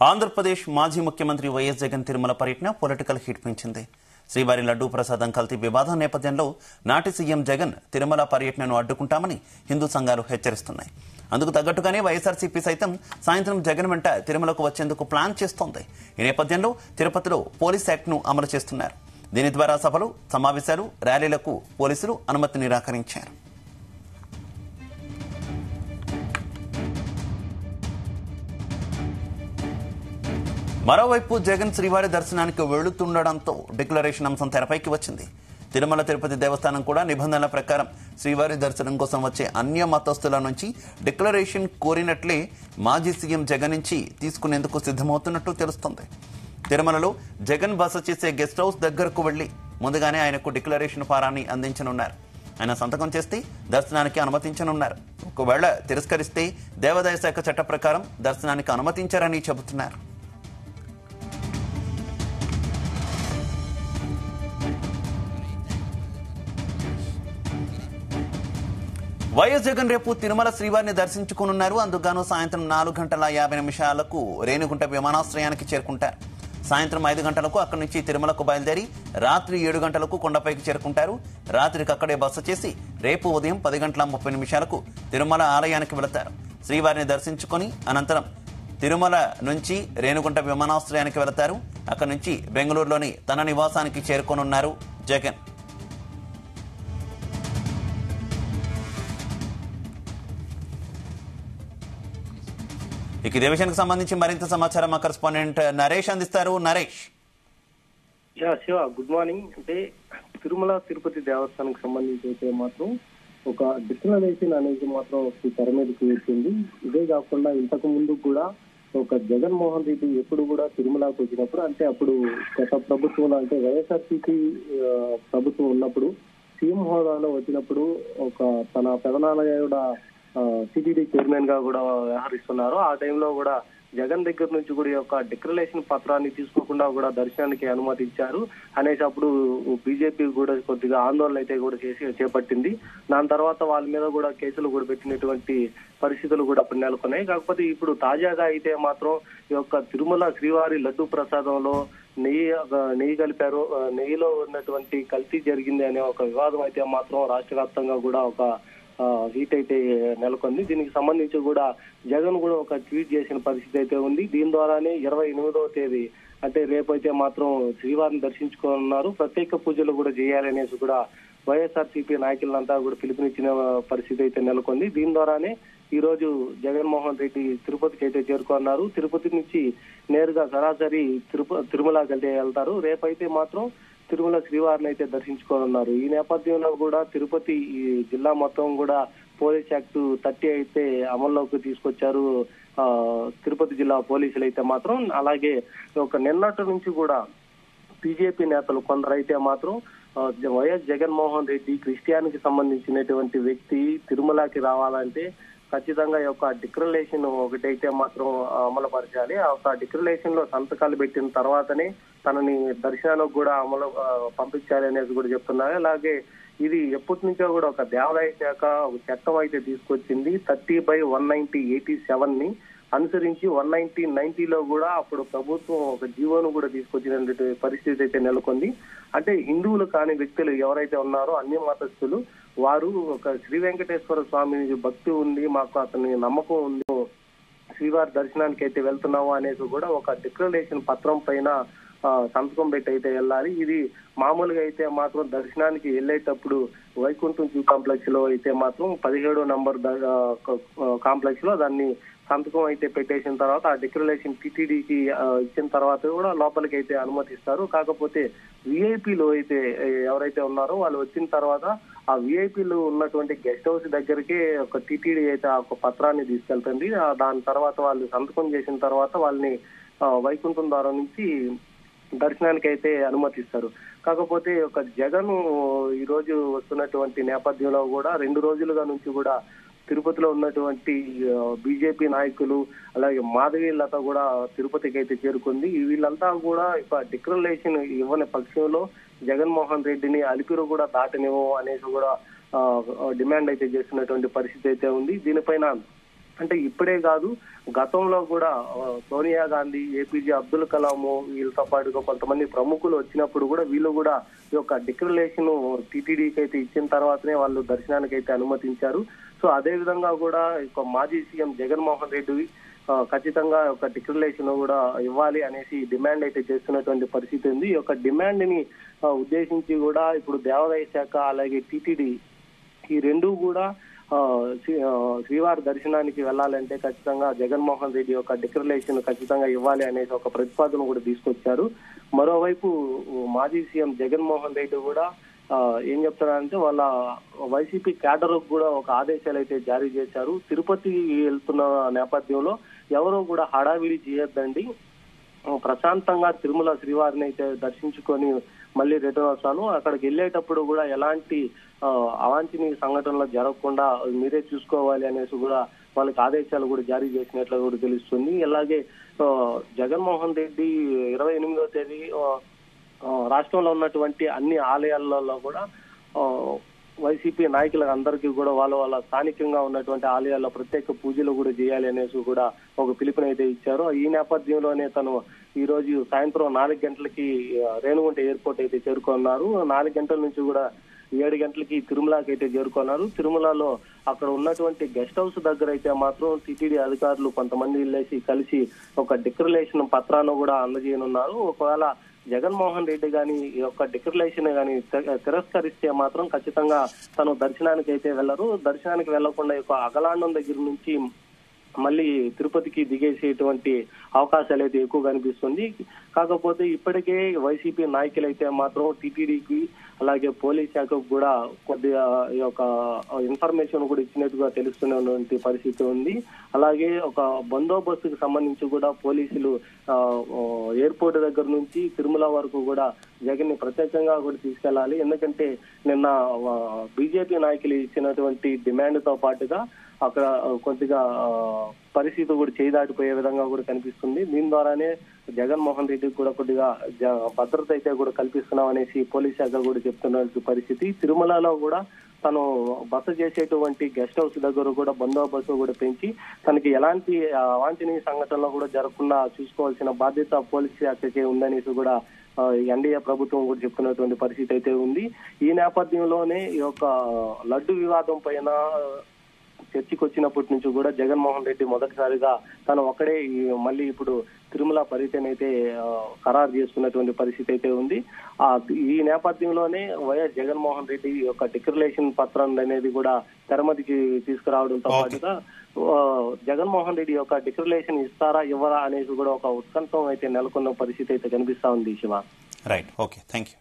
ఆంధ్రప్రదేశ్ మాజీ ముఖ్యమంత్రి వైఎస్ జగన్ తిరుమల పర్యటన పొలిటికల్ హిట్ పెంచింది. శ్రీవారి లడ్డూ ప్రసాదం కల్తీ వివాదం నేపథ్యంలో నాటి సీఎం జగన్ తిరుమల పర్యటనను అడ్డుకుంటామని హిందూ సంఘాలు హెచ్చరిస్తున్నాయి. అందుకు తగ్గట్టుగానే వైఎస్ఆర్సీపీ సైతం సాయంత్రం జగన్ వెంట తిరుమలకు వచ్చేందుకు ప్లాన్ చేస్తోంది. ఈ నేపథ్యంలో తిరుపతిలో పోలీస్ యాక్ట్ను అమలు చేస్తున్నారు. దీని ద్వారా సభలు, సమావేశాలు, ర్యాలీలకు పోలీసులు అనుమతి నిరాకరించారు. మరోవైపు జగన్ శ్రీవారి దర్శనానికి వెళుతుండడంతో డిక్లరేషన్ అంశం తెరపైకి వచ్చింది. తిరుమల తిరుపతి దేవస్థానం కూడా నిబంధనల ప్రకారం శ్రీవారి దర్శనం కోసం వచ్చే అన్య మతస్థుల నుంచి డిక్లరేషన్ కోరినట్లే మాజీ సీఎం జగన్ నుంచి తీసుకునేందుకు సిద్ధమవుతున్నట్టు తెలుస్తోంది. తిరుమలలో జగన్ బస చేసే గెస్ట్ హౌస్ దగ్గరకు వెళ్లి ముందుగానే ఆయనకు డిక్లరేషన్ ఫారాన్ని అందించనున్నారు. ఆయన సంతకం చేస్తే దర్శనానికి అనుమతించనున్నారు. ఒకవేళ తిరస్కరిస్తే దేవాదాయ శాఖ చట్ట ప్రకారం దర్శనానికి అనుమతించారని చెబుతున్నారు. వైఎస్ జగన్ రేపు తిరుమల శ్రీవారిని దర్శించుకోనున్నారు. అందుకు సాయంత్రం 4:50 రేణిగుంట విమానాశ్రయానికి చేరుకుంటారు. సాయంత్రం 5 గంటలకు అక్కడి నుంచి తిరుమలకు బయలుదేరి రాత్రి 7 గంటలకు కొండపైకి చేరుకుంటారు. రాత్రికి అక్కడే బస చేసి రేపు ఉదయం 10:30 తిరుమల ఆలయానికి వెళతారు. శ్రీవారిని దర్శించుకొని అనంతరం తిరుమల నుంచి రేణిగుంట విమానాశ్రయానికి వెళతారు. అక్కడి నుంచి బెంగళూరులోని తన నివాసానికి చేరుకోనున్నారు జగన్. ఇదే విషయానికి సంబంధించి మరింత సమాచారం మా కరెస్పాండెంట్ నరేష్ అందిస్తారు. Naresh, Shiva, good morning. అంటే తిరుమల తిరుపతి దేవస్థానానికి సంబంధించి అయితే మాత్రం ఒక డిక్లరేషన్ అనేది మాత్రం తెర మీదకి వచ్చింది. ఇదే కాకుండా ఇంతకు ముందు కూడా ఒక జగన్మోహన్ రెడ్డి ఎప్పుడు కూడా తిరుమలకు వచ్చినప్పుడు, అంటే అప్పుడు గత ప్రభుత్వంలో అంటే వైఎస్ఆర్సీపీ ప్రభుత్వం ఉన్నప్పుడు సీఎం హోదాలో వచ్చినప్పుడు ఒక తన పెదనాన్నయ్య టీటీడీ చైర్మన్ గా కూడా వ్యవహరిస్తున్నారు. ఆ టైంలో కూడా జగన్ దగ్గర నుంచి కూడా యొక్క డిక్లరేషన్ పత్రాన్ని తీసుకోకుండా కూడా దర్శనానికి అనుమతించారు అనేసి అప్పుడు బీజేపీ కూడా కొద్దిగా ఆందోళన అయితే కూడా చేపట్టింది. దాని తర్వాత వాళ్ళ మీద కూడా కేసులు కూడా పెట్టినటువంటి పరిస్థితులు కూడా అప్పుడు నెలకొన్నాయి. కాకపోతే ఇప్పుడు తాజాగా అయితే మాత్రం ఈ యొక్క తిరుమల శ్రీవారి లడ్డూ ప్రసాదంలో నెయ్యి కలిపారు, నెయ్యిలో ఉన్నటువంటి కల్తీ జరిగింది అనే ఒక వివాదం అయితే మాత్రం రాష్ట్ర వ్యాప్తంగా కూడా ఒక హీట్ అయితే నెలకొంది. దీనికి సంబంధించి కూడా జగన్ కూడా ఒక ట్వీట్ చేసిన పరిస్థితి అయితే ఉంది. దీని ద్వారానే 28వ తేదీ అంటే రేపైతే మాత్రం శ్రీవారిని దర్శించుకోనున్నారు. ప్రత్యేక పూజలు కూడా చేయాలనేసి కూడా వైఎస్ఆర్సీపీ నాయకులంతా కూడా పిలుపునిచ్చిన పరిస్థితి అయితే నెలకొంది. దీని ద్వారానే ఈ రోజు జగన్మోహన్ రెడ్డి తిరుపతికి అయితే చేరుకున్నారు. తిరుపతి నుంచి నేరుగా సరాసరి తిరుమలకి అయితే వెళ్తారు. రేపైతే మాత్రం తిరుమల శ్రీవారిని అయితే దర్శించుకోనున్నారు. ఈ నేపథ్యంలో కూడా తిరుపతి జిల్లా మొత్తం కూడా పోలీస్ యాక్ట్ 30 అయితే అమల్లోకి తీసుకొచ్చారు తిరుపతి జిల్లా పోలీసులు అయితే మాత్రం. అలాగే ఒక నిన్నటి నుంచి కూడా బీజేపీ నేతలు కొందరైతే మాత్రం వైఎస్ జగన్మోహన్ రెడ్డి క్రిస్టియానికి సంబంధించినటువంటి వ్యక్తి తిరుమలకి రావాలంటే ఖచ్చితంగా యొక్క డిక్లరేషన్ ఒకటైతే మాత్రం అమలుపరచాలి. ఆ డిక్లరేషన్ లో సంతకాలు పెట్టిన తర్వాతనే తనని దర్శనానికి కూడా పంపించాలి అనేది కూడా చెప్తున్నారు. అలాగే ఇది ఎప్పటి నుంచో కూడా ఒక దేవాదాయ శాఖ ఒక చట్టం అయితే తీసుకొచ్చింది 30/190/87 ని అనుసరించి 190/90లో కూడా అప్పుడు ప్రభుత్వం ఒక జీవోను కూడా తీసుకొచ్చినటువంటి పరిస్థితి అయితే నెలకొంది. అంటే హిందువులు కాని వ్యక్తులు ఎవరైతే ఉన్నారో అన్య మతస్థులు వారు ఒక శ్రీ వెంకటేశ్వర స్వామి భక్తి ఉంది, మాకు అతని నమ్మకం ఉంది, శ్రీవారి దర్శనానికి అయితే వెళ్తున్నాము అనేసి కూడా ఒక డిక్లరేషన్ పత్రం పైన సంతకం పెట్టి అయితే వెళ్ళాలి. ఇది మామూలుగా అయితే మాత్రం దర్శనానికి వెళ్ళేటప్పుడు వైకుంఠం క్యూ కాంప్లెక్స్ లో అయితే మాత్రం 17వ నంబర్ కాంప్లెక్స్ లో దాన్ని సంతకం అయితే పెట్టేసిన తర్వాత ఆ డిక్లరేషన్ టీటీడీకి ఇచ్చిన తర్వాత కూడా లోపలికి అయితే అనుమతిస్తారు. కాకపోతే విఐపీలు అయితే ఎవరైతే ఉన్నారో వాళ్ళు వచ్చిన తర్వాత ఆ విఐపీలు ఉన్నటువంటి గెస్ట్ హౌస్ దగ్గరికి ఒక టీటీడీ అయితే ఆ పత్రాన్ని తీసుకెళ్తుంది. దాని తర్వాత వాళ్ళు సంతకం చేసిన తర్వాత వాళ్ళని వైకుంఠం ద్వారం నుంచి దర్శనానికి అయితే అనుమతిస్తారు. కాకపోతే ఒక జగన్ ఈ రోజు వస్తున్నటువంటి నేపథ్యంలో కూడా 2 రోజులుగా నుంచి కూడా తిరుపతిలో ఉన్నటువంటి బీజేపీ నాయకులు అలాగే మాధవి లత కూడా తిరుపతికి అయితే చేరుకుంది. వీళ్ళంతా కూడా ఇక డిక్లరేషన్ ఇవ్వని పక్షంలో జగన్మోహన్ రెడ్డిని అలిపిరి కూడా దాటనివ్వం అనేసి కూడా డిమాండ్ అయితే చేస్తున్నటువంటి పరిస్థితి అయితే ఉంది. దీనిపైన అంటే ఇప్పుడే కాదు, గతంలో కూడా సోనియా గాంధీ, ఏపీజే అబ్దుల్ కలాం వీళ్ళతో పాటుగా కొంతమంది ప్రముఖులు వచ్చినప్పుడు కూడా వీళ్ళు కూడా ఈ యొక్క డిక్లరేషన్ టీటీడీకి అయితే ఇచ్చిన తర్వాతనే వాళ్ళు దర్శనానికి అయితే అనుమతించారు. సో అదే విధంగా కూడా మాజీ సీఎం జగన్మోహన్ రెడ్డి ఖచ్చితంగా ఒక డిక్లరేషన్ కూడా ఇవ్వాలి అనేసి డిమాండ్ అయితే చేస్తున్నటువంటి పరిస్థితి ఉంది. ఈ యొక్క డిమాండ్ ని ఉద్దేశించి కూడా ఇప్పుడు దేవాదాయ శాఖ అలాగే టీటీడీ ఈ రెండు కూడా శ్రీవారి దర్శనానికి వెళ్లాలంటే ఖచ్చితంగా జగన్మోహన్ రెడ్డి యొక్క డిక్లరేషన్ ఖచ్చితంగా ఇవ్వాలి అనేసి ఒక ప్రతిపాదన కూడా తీసుకొచ్చారు. మరోవైపు మాజీ సీఎం జగన్మోహన్ రెడ్డి కూడా ఏం చెప్తున్నారంటే వాళ్ళ వైసీపీ క్యాడర్ కూడా ఒక ఆదేశాలు అయితే జారీ చేశారు. తిరుపతి వెళ్తున్న నేపథ్యంలో ఎవరూ కూడా హడావిడి చేయొద్దండి, ప్రశాంతంగా తిరుమల శ్రీవారిని అయితే దర్శించుకొని మళ్ళీ రిటర్న్ వస్తాను, అక్కడికి వెళ్ళేటప్పుడు కూడా ఎలాంటి అవాంఛనీయ సంఘటనలు జరగకుండా మీరే చూసుకోవాలి అనేసి కూడా వాళ్ళకి ఆదేశాలు కూడా జారీ చేసినట్లు కూడా తెలుస్తుంది. అలాగే జగన్మోహన్ రెడ్డి 28వ తేదీ రాష్ట్రంలో ఉన్నటువంటి అన్ని ఆలయాలలో కూడా వైసీపీ నాయకులకు అందరికీ కూడా వాళ్ళ స్థానికంగా ఉన్నటువంటి ఆలయాల్లో ప్రత్యేక పూజలు కూడా చేయాలి అనేసి కూడా ఒక పిలుపునైతే ఇచ్చారు. ఈ నేపథ్యంలోనే తను ఈ రోజు సాయంత్రం 4 గంటలకి రేణిగుంట ఎయిర్పోర్ట్ అయితే చేరుకున్నారు. 4 గంటల నుంచి కూడా 7 గంటలకి తిరుమలకి అయితే చేరుకున్నారు. తిరుమలలో అక్కడ ఉన్నటువంటి గెస్ట్ హౌస్ దగ్గర అయితే మాత్రం టీటీడీ అధికారులు కొంతమంది కలిసి ఒక డిక్లరేషన్ పత్రాన్ని కూడా అందజేయనున్నారు. ఒకవేళ జగన్మోహన్ రెడ్డి గాని ఈ యొక్క డిక్లరేషన్ గాని తిరస్కరిస్తే మాత్రం ఖచ్చితంగా తను దర్శనానికి అయితే వెళ్లరు. దర్శనానికి వెళ్లకుండా ఈ యొక్క అగలాండం దగ్గర నుంచి మళ్ళీ తిరుపతికి దిగేసేటువంటి అవకాశాలు అయితే ఎక్కువ కనిపిస్తుంది. కాకపోతే ఇప్పటికే వైసీపీ నాయకులైతే మాత్రం టీటీడీకి అలాగే పోలీస్ శాఖకు కూడా కొద్దిగా ఈ యొక్క ఇన్ఫర్మేషన్ కూడా ఇచ్చినట్టుగా తెలుస్తున్నటువంటి పరిస్థితి ఉంది. అలాగే ఒక బందోబస్తుకు సంబంధించి కూడా పోలీసులు ఎయిర్పోర్ట్ దగ్గర నుంచి తిరుమల వరకు కూడా జగన్ ని ప్రత్యేకంగా కూడా తీసుకెళ్లాలి. ఎందుకంటే నిన్న బీజేపీ నాయకులు ఇచ్చినటువంటి డిమాండ్ తో పాటుగా అక్కడ కొద్దిగా పరిస్థితి కూడా చేయి దాటిపోయే విధంగా కూడా కనిపిస్తుంది. దీని ద్వారానే జగన్మోహన్ రెడ్డికి కూడా కొద్దిగా భద్రత అయితే కూడా కల్పిస్తున్నాం అనేసి పోలీస్ శాఖ కూడా చెప్తున్న పరిస్థితి. తిరుమలలో కూడా తను బస చేసేటువంటి గెస్ట్ హౌస్ దగ్గర కూడా బందోబస్తు కూడా పెంచి తనకి ఎలాంటి అవాంఛనీయ సంఘటనలు కూడా జరగకుండా చూసుకోవాల్సిన బాధ్యత పోలీస్ శాఖకే ఉందనేసి కూడా ఎన్డీఏ ప్రభుత్వం కూడా చెప్తున్నటువంటి పరిస్థితి అయితే ఉంది. ఈ నేపథ్యంలోనే ఈ యొక్క లడ్డు వివాదం పైన చర్చకు వచ్చినప్పటి నుంచి కూడా జగన్మోహన్ రెడ్డి మొదటిసారిగా తను ఒక్కడే మళ్ళీ ఇప్పుడు తిరుమల పర్యటన అయితే ఖరారు చేసుకున్నటువంటి పరిస్థితి అయితే ఉంది. ఈ నేపథ్యంలోనే వైఎస్ జగన్మోహన్ రెడ్డి యొక్క డిక్లరేషన్ పత్రం అనేది కూడా తెరమతికి తీసుకురావడంతో పాటుగా జగన్మోహన్ రెడ్డి యొక్క డిక్లరేషన్ ఇస్తారా ఇవ్వరా అనేది కూడా ఒక ఉత్కంఠం అయితే నెలకొన్న పరిస్థితి అయితే కనిపిస్తా ఉంది. Shiva. Right, okay, thank you.